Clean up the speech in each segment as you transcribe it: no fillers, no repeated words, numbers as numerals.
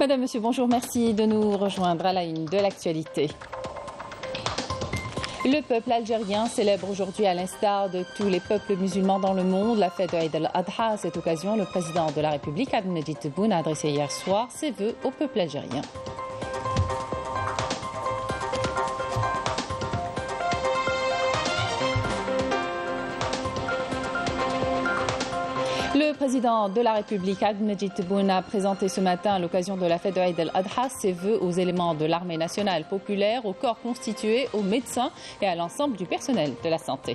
Madame, Monsieur, bonjour, merci de nous rejoindre à la une de l'actualité. Le peuple algérien célèbre aujourd'hui, à l'instar de tous les peuples musulmans dans le monde, la fête de Eid al-Adha. À cette occasion, le président de la République, Abdelmadjid Tebboune, a adressé hier soir ses vœux au peuple algérien. Le président de la République, Abdelmadjid Tebboune, a présenté ce matin, à l'occasion de la fête de Eid al-Adha, ses vœux aux éléments de l'armée nationale populaire, au corps constitué, aux médecins et à l'ensemble du personnel de la santé.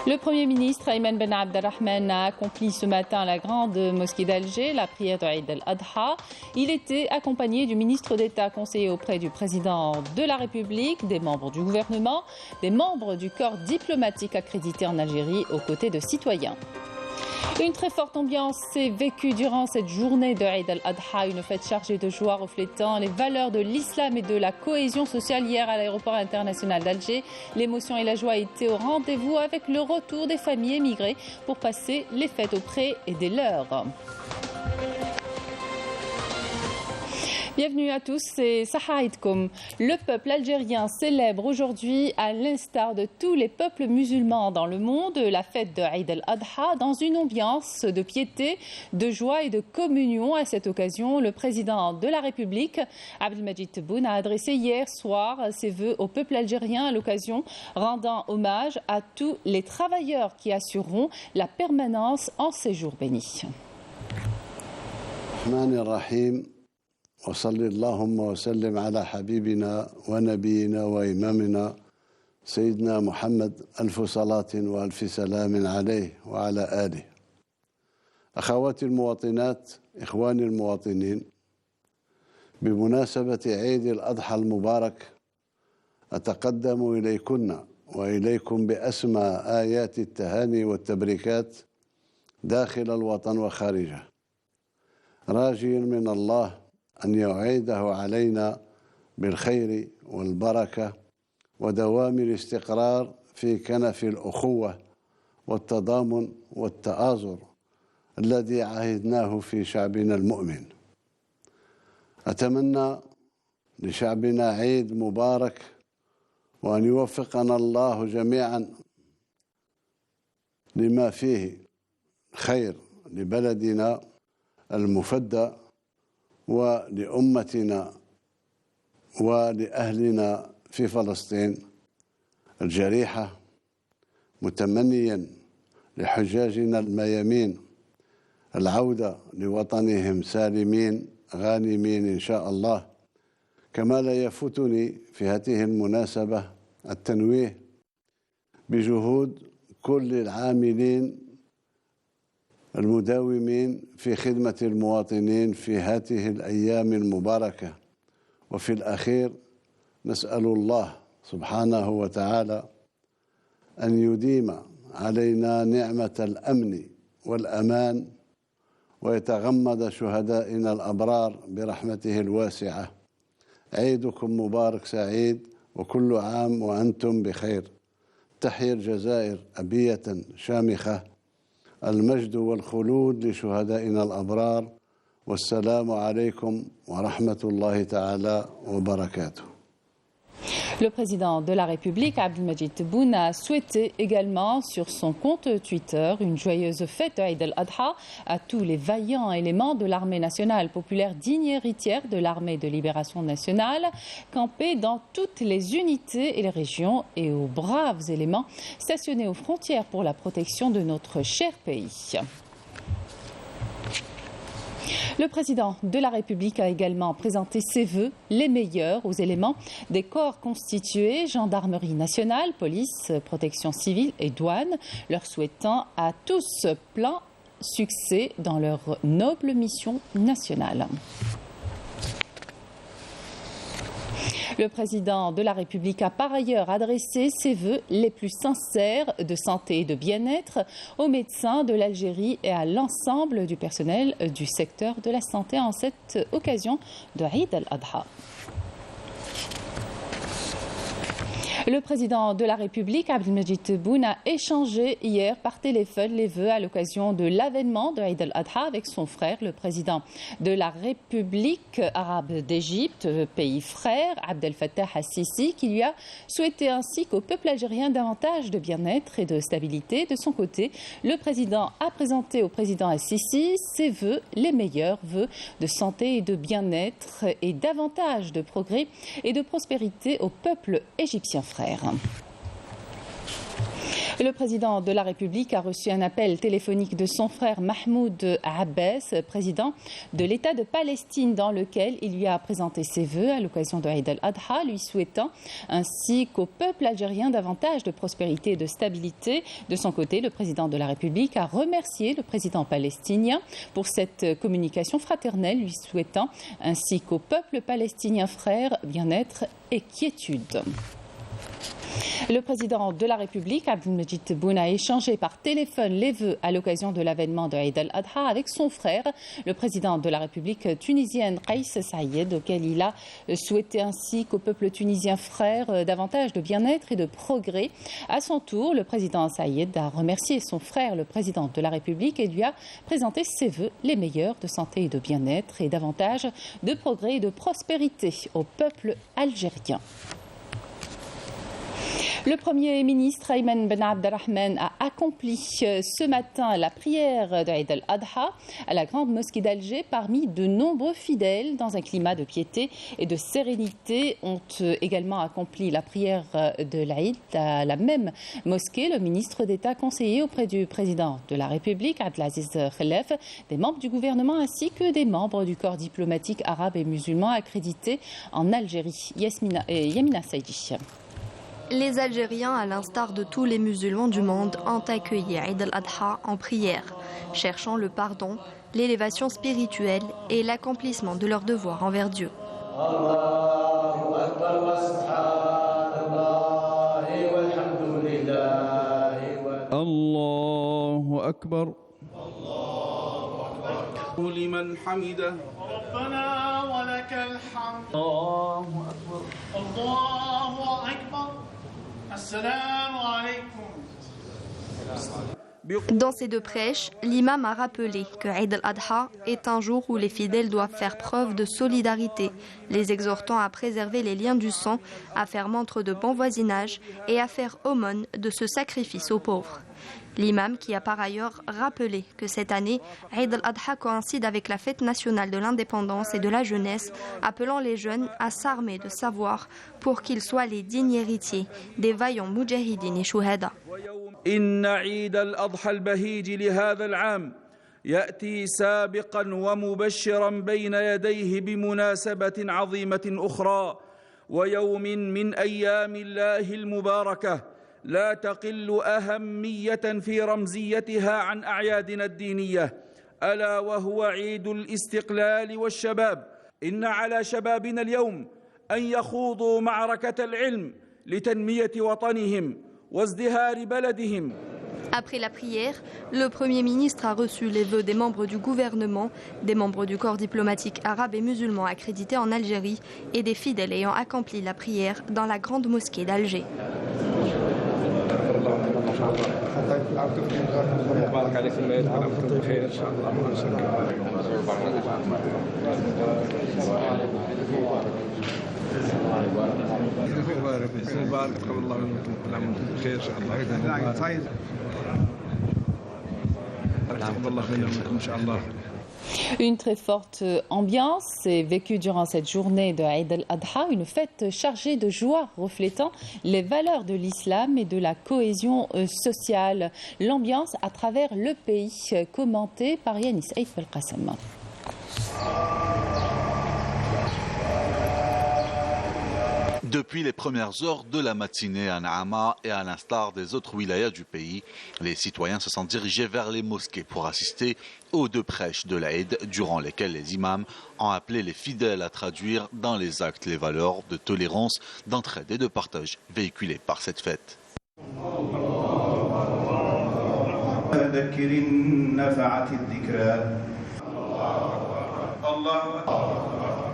Le Premier ministre Ayman Ben Abdelrahman a accompli ce matin à la grande mosquée d'Alger la prière de Eid al-Adha. Il était accompagné du ministre d'État conseiller auprès du président de la République, des membres du gouvernement, des membres du corps diplomatique accrédité en Algérie aux côtés de citoyens. Une très forte ambiance s'est vécue durant cette journée de Eid al-Adha, une fête chargée de joie reflétant les valeurs de l'islam et de la cohésion sociale. Hier à l'aéroport international d'Alger, l'émotion et la joie étaient au rendez-vous avec le retour des familles émigrées pour passer les fêtes auprès des leurs. Bienvenue à tous, c'est Saha Aidkoum. Le peuple algérien célèbre aujourd'hui, à l'instar de tous les peuples musulmans dans le monde, la fête de Eid al-Adha dans une ambiance de piété, de joie et de communion. À cette occasion, le président de la République, Abdelmadjid Tebboune, a adressé hier soir ses vœux au peuple algérien à l'occasion, rendant hommage à tous les travailleurs qui assureront la permanence en séjour béni. وصل اللهم وسلم على حبيبنا ونبينا وإمامنا سيدنا محمد ألف صلاة وألف سلام عليه وعلى آله. أخواتي المواطنات، إخواني المواطنين، بمناسبة عيد الأضحى المبارك أتقدم إليكن وإليكم بأسمى آيات التهاني والتبريكات داخل الوطن وخارجه، راجيا من الله أن يعيده علينا بالخير والبركة ودوام الاستقرار في كنف الأخوة والتضامن والتآزر الذي عهدناه في شعبنا المؤمن. أتمنى لشعبنا عيد مبارك وأن يوفقنا الله جميعا لما فيه خير لبلدنا المفدى ولأمتنا ولأهلنا في فلسطين الجريحة، متمنيا لحجاجنا الميامين العودة لوطنهم سالمين غانمين إن شاء الله. كما لا يفوتني في هذه المناسبة التنويه بجهود كل العاملين المداومين في خدمة المواطنين في هذه الأيام المباركة. وفي الأخير نسأل الله سبحانه وتعالى أن يديم علينا نعمة الأمن والأمان ويتغمد شهدائنا الأبرار برحمته الواسعة. عيدكم مبارك سعيد وكل عام وأنتم بخير. تحيا الجزائر أبية شامخة. المجد والخلود لشهدائنا الأبرار والسلام عليكم ورحمة الله تعالى وبركاته. Le président de la République, Abdelmadjid Tebboune, a souhaité également sur son compte Twitter une joyeuse fête de Eid al-Adha à tous les vaillants éléments de l'armée nationale populaire digne héritière de l'armée de libération nationale, campés dans toutes les unités et les régions, et aux braves éléments stationnés aux frontières pour la protection de notre cher pays. Le président de la République a également présenté ses vœux, les meilleurs, aux éléments des corps constitués, gendarmerie nationale, police, protection civile et douane, leur souhaitant à tous plein succès dans leur noble mission nationale. Le président de la République a par ailleurs adressé ses vœux les plus sincères de santé et de bien-être aux médecins de l'Algérie et à l'ensemble du personnel du secteur de la santé en cette occasion de Eid al-Adha. Le président de la République, Abdelmadjid Tebboune, a échangé hier par téléphone les vœux à l'occasion de l'avènement de Eid al-Adha avec son frère, le président de la République arabe d'Égypte, pays frère, Abdel Fattah al-Sisi, qui lui a souhaité ainsi qu'au peuple algérien davantage de bien-être et de stabilité. De son côté, le président a présenté au président al-Sisi ses vœux, les meilleurs vœux de santé et de bien-être et davantage de progrès et de prospérité au peuple égyptien frère. Le président de la République a reçu un appel téléphonique de son frère Mahmoud Abbas, président de l'État de Palestine, dans lequel il lui a présenté ses vœux à l'occasion de Eid al-Adha, lui souhaitant ainsi qu'au peuple algérien davantage de prospérité et de stabilité. De son côté, le président de la République a remercié le président palestinien pour cette communication fraternelle, lui souhaitant ainsi qu'au peuple palestinien frère bien-être et quiétude. Le président de la République, Abdelmadjid Tebboune, a échangé par téléphone les vœux à l'occasion de l'avènement de Eid al-Adha avec son frère, le président de la République tunisienne, Kais Saïed, auquel il a souhaité ainsi qu'au peuple tunisien frère davantage de bien-être et de progrès. À son tour, le président Saïed a remercié son frère, le président de la République, et lui a présenté ses vœux les meilleurs de santé et de bien-être et davantage de progrès et de prospérité au peuple algérien. Le Premier ministre Ayman Ben Abdelrahman a accompli ce matin la prière de Eid al-Adha à la grande mosquée d'Alger. Parmi de nombreux fidèles, dans un climat de piété et de sérénité, ont également accompli la prière de l'Aïd à la même mosquée. Le ministre d'État conseiller auprès du président de la République, Abdelaziz Khelef, des membres du gouvernement ainsi que des membres du corps diplomatique arabe et musulman accrédités en Algérie. Yamina Saïdi. Les Algériens, à l'instar de tous les musulmans du monde, ont accueilli Eid al-Adha en prière, cherchant le pardon, l'élévation spirituelle et l'accomplissement de leurs devoirs envers Dieu. Allahu Akbar. لمن حمده ربنا ولك الحمد الله أكبر الله أكبر السلام عليكم. Dans ces deux prêches, l'imam a rappelé que Eid al-Adha est un jour où les fidèles doivent faire preuve de solidarité, les exhortant à préserver les liens du sang, à faire montre de bon voisinage et à faire aumône de ce sacrifice aux pauvres. L'imam qui a par ailleurs rappelé que cette année, Eid al-Adha coïncide avec la fête nationale de l'indépendance et de la jeunesse, appelant les jeunes à s'armer de savoir pour qu'ils soient les dignes héritiers des vaillants moudjahidines et chouhada. إن عيد الأضحى البهيج لهذا العام يأتي سابقا ومبشرا بين يديه بمناسبة عظيمة أخرى ويوم من أيام الله المباركة لا تقل أهمية في رمزيتها عن أعيادنا الدينية ألا وهو عيد الاستقلال والشباب. إن على شبابنا اليوم أن يخوضوا معركة العلم لتنمية وطنهم. Après la prière, le Premier ministre a reçu les vœux des membres du gouvernement, des membres du corps diplomatique arabe et musulman accrédités en Algérie et des fidèles ayant accompli la prière dans la grande mosquée d'Alger. Une très forte ambiance est vécue durant cette journée de Eid al-Adha, une fête chargée de joie reflétant les valeurs de l'islam et de la cohésion sociale. L'ambiance à travers le pays, commentée par Yanis Aïf El-Qassam. Depuis les premières heures de la matinée à Naama et à l'instar des autres wilayas du pays, les citoyens se sont dirigés vers les mosquées pour assister aux deux prêches de l'Aïd, durant lesquels les imams ont appelé les fidèles à traduire dans les actes les valeurs de tolérance, d'entraide et de partage véhiculées par cette fête.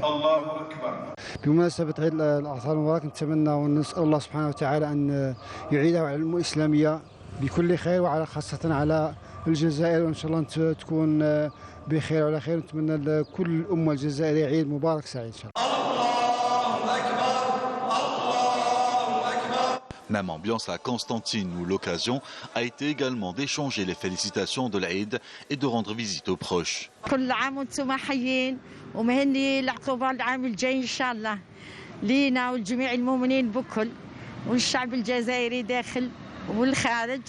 الله أكبر. بمناسبة عيد الأضحى المبارك نتمنى ونسأل الله سبحانه وتعالى أن يعيده على الأمة الإسلامية بكل خير وعلى خاصة على الجزائر، وإن شاء الله تكون بخير وعلى خير. نتمنى لكل الأمة الجزائرية عيد مبارك سعيد إن شاء الله. Même ambiance à Constantine où l'occasion a été également d'échanger les félicitations de l'Aïd et de rendre visite aux proches. كل عام وانتم حيين ومهني العقوبة العام الجاي إن شاء الله لينا والجميع المؤمنين بكل والشعب الجزائري داخل والخارج،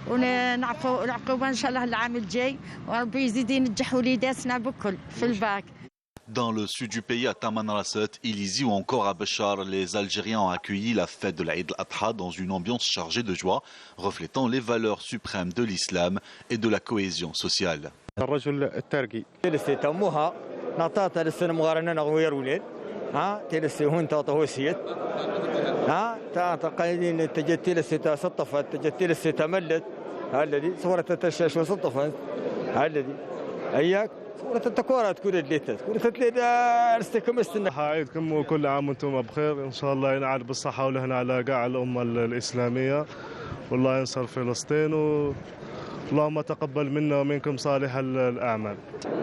ونعطوا العقوبة إن شاء الله العام الجاي وربي يزيد ينجح وليداتنا بكل في الباك. Dans le sud du pays, à Tamanrasset, Ilizi ou encore à Béchar, les Algériens ont accueilli la fête de l'Aïd al-Adha dans une ambiance chargée de joie, reflétant les valeurs suprêmes de l'islam et de la cohésion sociale. الرجل التركي تلسي تموها نطاطا لسنا مغارنا نغوير ولين ها تلسي هون تطوسيت ها قايدين تجتي لسي تصطفت تجتي لسي تملت هالذي صورة تتشاش وصطفت هالذي اياك صورة التكورات كل الليتات كل تتليد ارستكم استنى. عيدكم وكل عام وانتم بخير، ان شاء الله ينعاد بالصحة ولهنا على قاع الأمة الإسلامية، والله ينصر فلسطين اللهم تقبل منا ومنكم صالح الأعمال.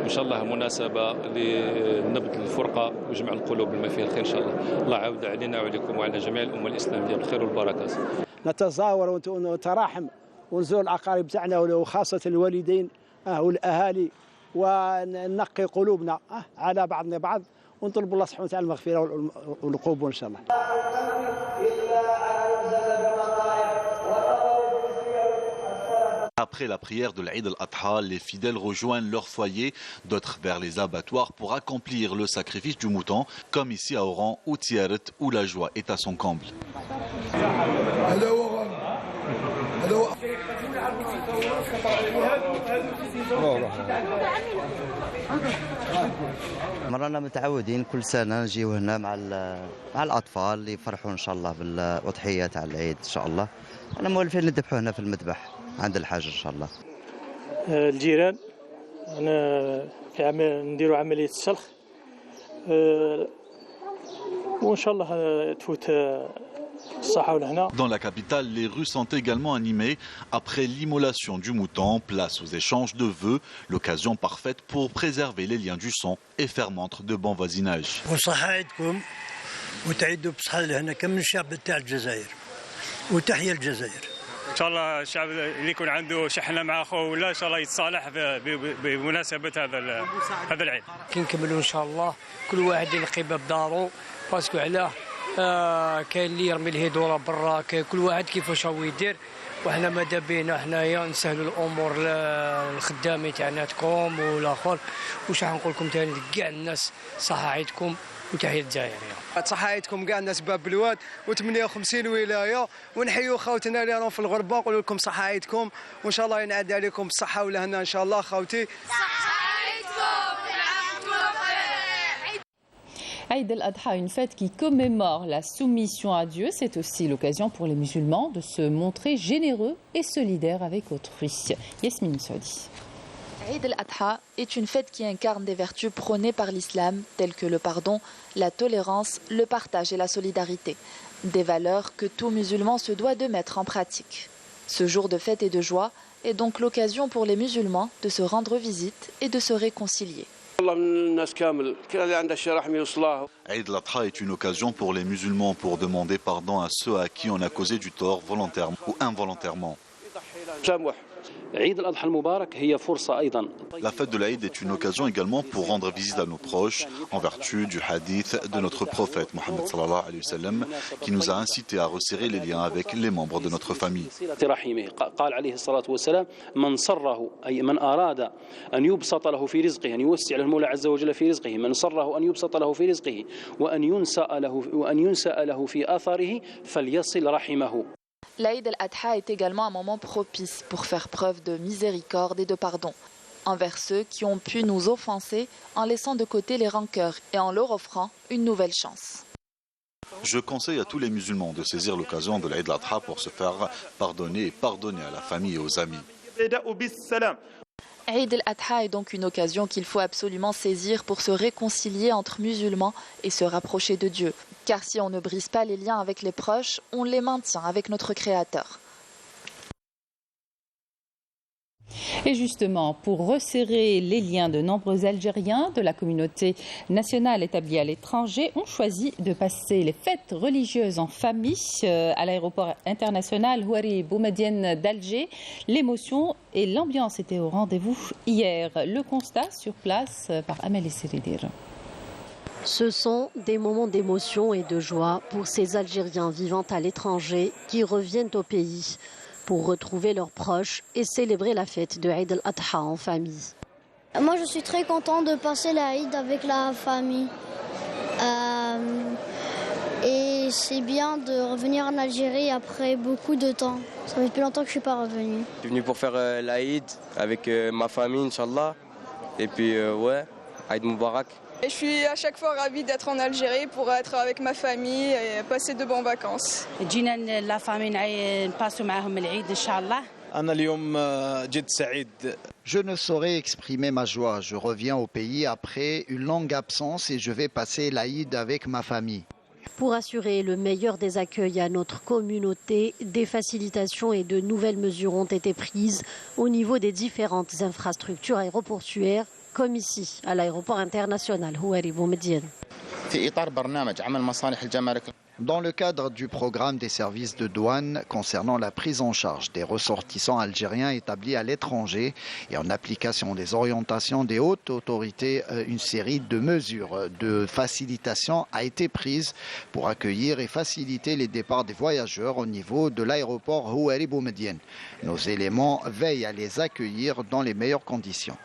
إن شاء الله مناسبة لنبذ الفرقة وجمع القلوب بما فيها الخير إن شاء الله. الله يعود علينا وعليكم وعلى جميع الأمة الإسلامية بالخير والبركات. نتزاور ونتراحم ونزور الأقارب تاعنا وخاصة الوالدين والأهالي، وننقي قلوبنا على بعضنا بعض، ونطلب الله سبحانه وتعالى المغفرة والقبول إن شاء الله. Après la prière de l'Aïd al-Adha, les fidèles rejoignent leur foyer, d'autres vers les abattoirs pour accomplir le sacrifice du mouton, comme ici à Oran ou Tiaret où la joie est à son comble. مرنا متعودين كل سنة نجيو هنا مع الأطفال اللي يفرحوا إن شاء الله بالأضحية تاع العيد إن شاء الله. أنا مولفين نذبحوا هنا في المذبح عند الحاج إن شاء الله. الجيران أنا نديروا عملية السلخ وإن شاء الله تفوت. Dans la capitale, les rues sont également animées. Après l'immolation du mouton, place aux échanges de vœux, l'occasion parfaite pour préserver les liens du sang et faire montre de bon voisinage. إن شاء الله الشعب اللي يكون عنده شحنة مع أخوه ولا إن شاء الله يتصالح بمناسبة هذا العيد. كي نكملوا إن شاء الله كل واحد يلقي باب دارو باسكو علاه كاين اللي يرمي الهدوره برا، كل واحد كيفاش هو يدير، وحنا ماذا بينا حنايا نسهلوا الامور للخدامين تاعناتكم والاخر. واش نقول لكم ثاني كاع الناس صحه عيدكم وتحيه الجزائريه. صحه عيدكم كاع الناس باب الواد و58 ولايه، ونحيوا خوتنا اللي راهم في الغربه نقول لكم صحه عيدكم وان شاء الله ينعاد عليكم بالصحه والهنا ان شاء الله خوتي. Aïd al-Adha, une fête qui commémore la soumission à Dieu, c'est aussi l'occasion pour les musulmans de se montrer généreux et solidaires avec autrui. Yasmine Saudi. Aïd al-Adha est une fête qui incarne des vertus prônées par l'islam, telles que le pardon, la tolérance, le partage et la solidarité. Des valeurs que tout musulman se doit de mettre en pratique. Ce jour de fête et de joie est donc l'occasion pour les musulmans de se rendre visite et de se réconcilier. Aïd al-Adha est une occasion pour les musulmans pour demander pardon à ceux à qui on a causé du tort volontairement ou involontairement. La fête de l'Aïd est une occasion également pour rendre visite à nos proches en vertu du hadith de notre prophète Mohammed sallallahu alayhi wa sallam qui nous a incité à resserrer les liens avec les membres de notre famille. L'Aïd al-Adha est également un moment propice pour faire preuve de miséricorde et de pardon envers ceux qui ont pu nous offenser en laissant de côté les rancœurs et en leur offrant une nouvelle chance. Je conseille à tous les musulmans de saisir l'occasion de l'Aïd al-Adha pour se faire pardonner et pardonner à la famille et aux amis. Eid al-Adha est donc une occasion qu'il faut absolument saisir pour se réconcilier entre musulmans et se rapprocher de Dieu. Car si on ne brise pas les liens avec les proches, on les maintient avec notre Créateur. Et justement, pour resserrer les liens, de nombreux Algériens de la communauté nationale établie à l'étranger ont choisi de passer les fêtes religieuses en famille à l'aéroport international Houari Boumediene d'Alger. L'émotion et l'ambiance étaient au rendez-vous hier. Le constat sur place par Amélie Seridir. Ce sont des moments d'émotion et de joie pour ces Algériens vivant à l'étranger qui reviennent au pays pour retrouver leurs proches et célébrer la fête de Eid al-Adha en famille. Moi, je suis très content de passer l'Aïd avec la famille. Et c'est bien de revenir en Algérie après beaucoup de temps. Ça fait depuis longtemps que je ne suis pas revenue. Je suis venu pour faire l'Aïd avec ma famille, Inch'Allah. Et puis, ouais, Aïd Moubarak. Et je suis à chaque fois ravie d'être en Algérie pour être avec ma famille et passer de bonnes vacances. Je ne saurais exprimer ma joie. Je reviens au pays après une longue absence et je vais passer l'Aïd avec ma famille. Pour assurer le meilleur des accueils à notre communauté, des facilitations et de nouvelles mesures ont été prises au niveau des différentes infrastructures aéroportuaires, comme ici, à l'aéroport international Houari Boumediene. Dans le cadre du programme des services de douane concernant la prise en charge des ressortissants algériens établis à l'étranger et en application des orientations des hautes autorités, une série de mesures de facilitation a été prise pour accueillir et faciliter les départs des voyageurs au niveau de l'aéroport Houari Boumediene. Nos éléments veillent à les accueillir dans les meilleures conditions.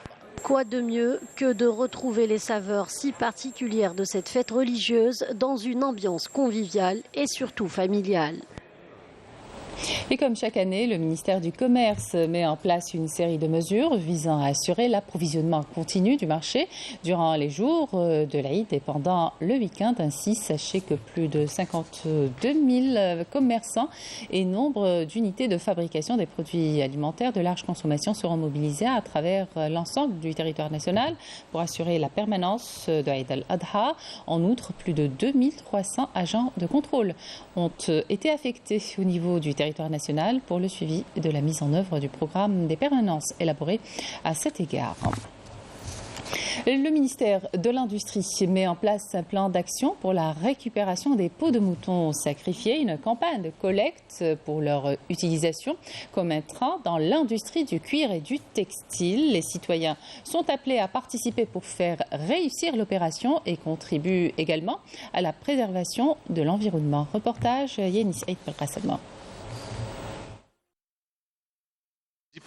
Quoi de mieux que de retrouver les saveurs si particulières de cette fête religieuse dans une ambiance conviviale et surtout familiale. Et comme chaque année, le ministère du Commerce met en place une série de mesures visant à assurer l'approvisionnement continu du marché durant les jours de l'Aïd et pendant le week-end. Ainsi, sachez que plus de 52 000 commerçants et nombre d'unités de fabrication des produits alimentaires de large consommation seront mobilisés à travers l'ensemble du territoire national pour assurer la permanence de Eid al-Adha. En outre, plus de 2300 agents de contrôle ont été affectés au niveau du territoire national pour le suivi de la mise en œuvre du programme des permanences élaboré à cet égard. Le ministère de l'Industrie met en place un plan d'action pour la récupération des peaux de moutons sacrifiés, une campagne de collecte pour leur utilisation comme intrant dans l'industrie du cuir et du textile. Les citoyens sont appelés à participer pour faire réussir l'opération et contribuent également à la préservation de l'environnement. Reportage Yénis Saïd Belkacem.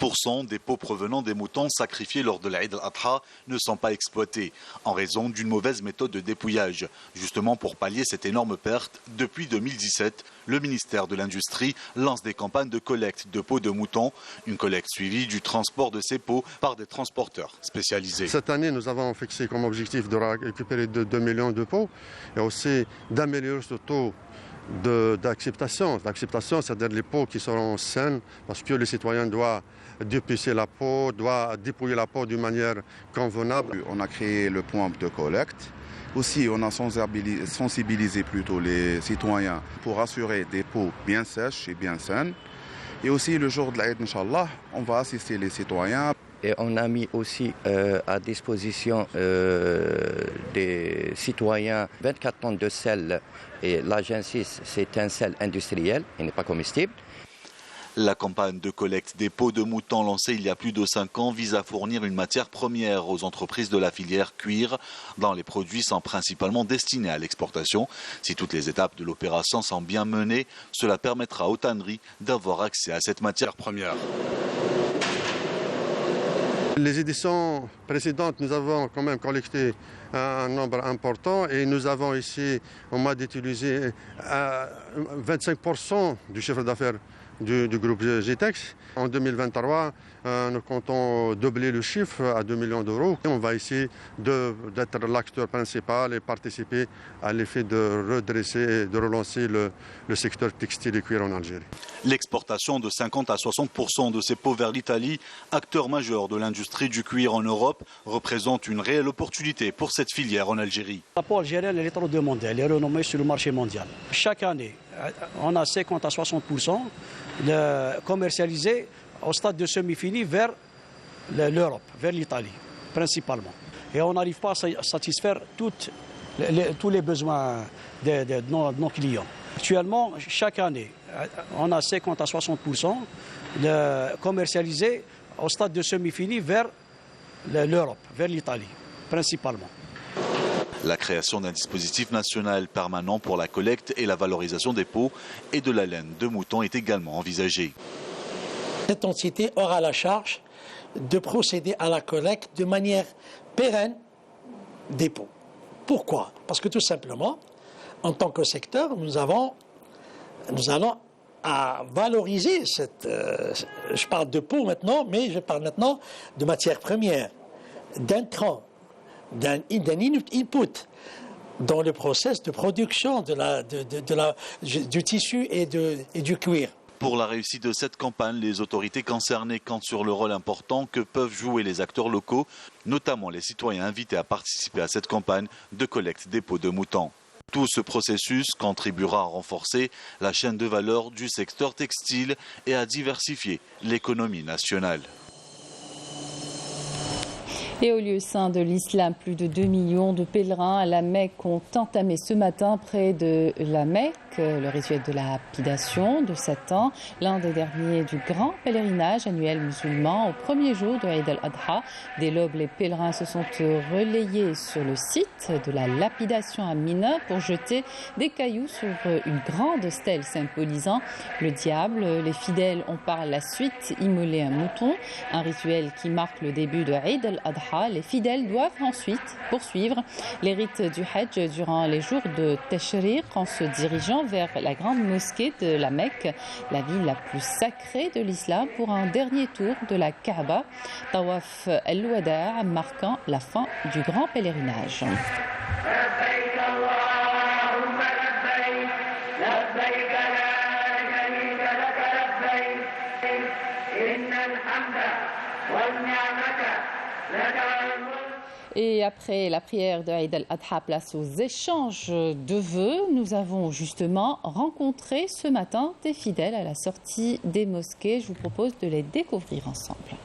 10% des peaux provenant des moutons sacrifiés lors de l'Aïd al-Adha ne sont pas exploités en raison d'une mauvaise méthode de dépouillage. Justement, pour pallier cette énorme perte, depuis 2017, le ministère de l'Industrie lance des campagnes de collecte de peaux de moutons, une collecte suivie du transport de ces peaux par des transporteurs spécialisés. Cette année, nous avons fixé comme objectif de récupérer 2 millions de peaux et aussi d'améliorer ce taux d'acceptation. L'acceptation, c'est-à-dire les peaux qui seront saines, parce que les citoyens doivent dépecer la peau, doivent dépouiller la peau d'une manière convenable. On a créé le point de collecte. Aussi, on a sensibilisé plutôt les citoyens pour assurer des peaux bien sèches et bien saines. Et aussi, le jour de l'Aïd, Inch'Allah, on va assister les citoyens. Et on a mis aussi à disposition des citoyens 24 tonnes de sel. Et l'Agencis, c'est un sel industriel, il n'est pas comestible. La campagne de collecte des peaux de moutons lancée il y a plus de 5 ans vise à fournir une matière première aux entreprises de la filière cuir dont les produits sont principalement destinés à l'exportation. Si toutes les étapes de l'opération sont bien menées, cela permettra aux tanneries d'avoir accès à cette matière première. Les éditions précédentes, nous avons quand même collecté un nombre important et nous avons ici, on m'a d'utiliser 25% du chiffre d'affaires du groupe GTEX. En 2023, nous comptons doubler le chiffre à 2 millions d'euros. On va essayer d'être l'acteur principal et participer à l'effet de redresser et de relancer le secteur textile et cuir en Algérie. L'exportation de 50 à 60% de ces peaux vers l'Italie, acteur majeur de l'industrie du cuir en Europe, représente une réelle opportunité pour cette filière en Algérie. La peau algérienne est trop demandée, elle est renommée sur le marché mondial. Chaque année, on a 50 à 60% de commercialisés au stade de semi-fini vers l'Europe, vers l'Italie, principalement. Et on n'arrive pas à satisfaire tous les besoins de nos clients. Actuellement, chaque année, on a 50 à 60% de commercialisés au stade de semi-fini vers l'Europe, vers l'Italie, principalement. La création d'un dispositif national permanent pour la collecte et la valorisation des peaux et de la laine de mouton est également envisagée. Cette entité aura la charge de procéder à la collecte de manière pérenne des peaux. Pourquoi? Parce que tout simplement, en tant que secteur, nous allons à valoriser je parle de peau maintenant, mais je parle maintenant de matières premières, d'intrants, d'un input dans le process de production du tissu et du cuir. Pour la réussite de cette campagne, les autorités concernées comptent sur le rôle important que peuvent jouer les acteurs locaux, notamment les citoyens invités à participer à cette campagne de collecte des peaux de mouton. Tout ce processus contribuera à renforcer la chaîne de valeur du secteur textile et à diversifier l'économie nationale. Et au lieu saint de l'islam, plus de 2 millions de pèlerins à la Mecque ont entamé ce matin près de la Mecque le rituel de la lapidation de Satan, l'un des derniers du grand pèlerinage annuel musulman. Au premier jour de Eid al-Adha, dès l'aube, les pèlerins se sont relayés sur le site de la lapidation à Mina pour jeter des cailloux sur une grande stèle symbolisant le diable. Les fidèles ont par la suite immolé un mouton, un rituel qui marque le début de Eid al-Adha. Les fidèles doivent ensuite poursuivre les rites du Hajj durant les jours de Tashriq en se dirigeant vers la grande mosquée de la Mecque, la ville la plus sacrée de l'islam, pour un dernier tour de la Kaaba, Tawaf al-Wada', marquant la fin du grand pèlerinage. Et après la prière de Eid al-Adha, place aux échanges de vœux. Nous avons justement rencontré ce matin des fidèles à la sortie des mosquées. Je vous propose de les découvrir ensemble.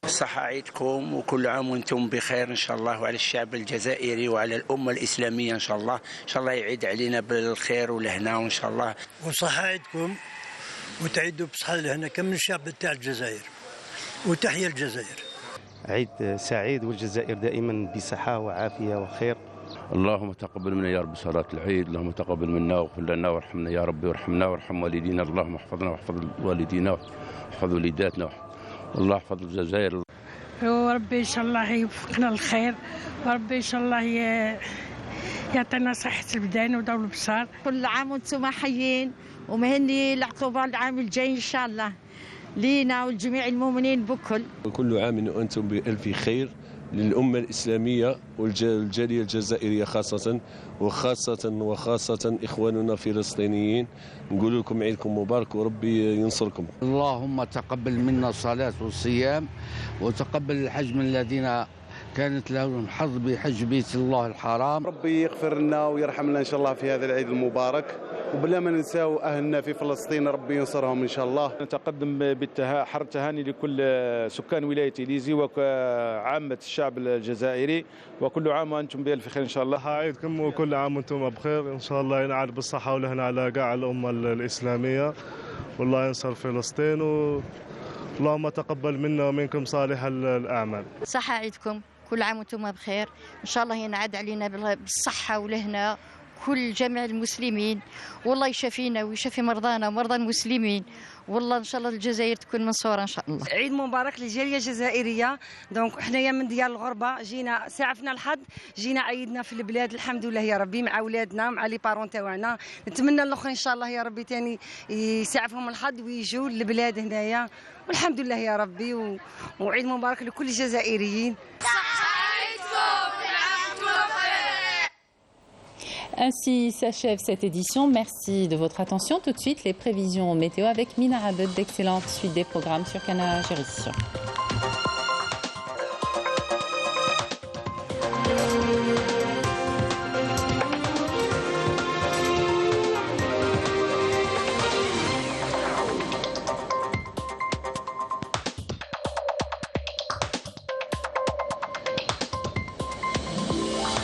صحة عيدكم وكل عام وانتم بخير ان شاء الله وعلى الشعب الجزائري وعلى الامه الاسلاميه ان شاء الله يعيد علينا بالخير والهنا وان شاء الله. وصحة عيدكم وتعيدوا بصحة الهنا كم الشعب تاع الجزائر وتحيا الجزائر. عيد سعيد والجزائر دائما بصحة وعافية وخير. اللهم تقبل منا يا رب صلاة العيد، اللهم تقبل منا واغفر لنا وارحمنا يا ربي وارحمنا وارحم والدينا، اللهم احفظنا واحفظ والدينا واحفظ وليداتنا، الله يحفظ الجزائر. وربي ان شاء الله يوفقنا الخير، وربي ان شاء الله يعطينا صحة البدان ودول البصار. كل عام وانتم حيين ومهني العقوبة العام الجاي ان شاء الله لينا ولجميع المؤمنين بكل. كل عام وأنتم بألف خير للأمة الإسلامية والجالية الجزائرية خاصة وخاصة إخواننا الفلسطينيين. نقول لكم عيدكم مبارك وربي ينصركم. اللهم تقبل منا الصلاة والصيام وتقبل الحج من الذين كانت لهم حظ بحج بيت الله الحرام. ربي يغفر لنا ويرحمنا إن شاء الله في هذا العيد المبارك، وبلا ما ننساو أهلنا في فلسطين ربي ينصرهم إن شاء الله. نتقدم بالحر التهاني لكل سكان ولاية إليزي وعامة الشعب الجزائري، وكل عام وأنتم بألف خير إن شاء الله. عيدكم وكل عام وأنتم بخير إن شاء الله، ينعاد بالصحة والهنا على كاع الأمة الإسلامية، والله ينصر فلسطين، اللهم تقبل منا ومنكم صالح الأعمال. صحة عيدكم، كل عام وانتم بخير، ان شاء الله ينعاد علينا بالصحه والهنا، كل جميع المسلمين، والله يشافينا ويشافي مرضانا ومرضى المسلمين، والله ان شاء الله الجزائر تكون منصوره ان شاء الله. عيد مبارك للجاليه الجزائريه. دونك حنايا من ديار الغربه جينا سعفنا الحظ، جينا عيدنا في البلاد الحمد لله يا ربي مع اولادنا مع لي بارون تاعنا. نتمنى الاخرين ان شاء الله يا ربي ثاني يسعفهم الحظ ويجوا للبلاد هنايا، والحمد لله يا ربي وعيد مبارك لكل الجزائريين. Ainsi s'achève cette édition. Merci de votre attention. Tout de suite, les prévisions météo avec Mina Abed. D'excellente suite des programmes sur Canal Géry.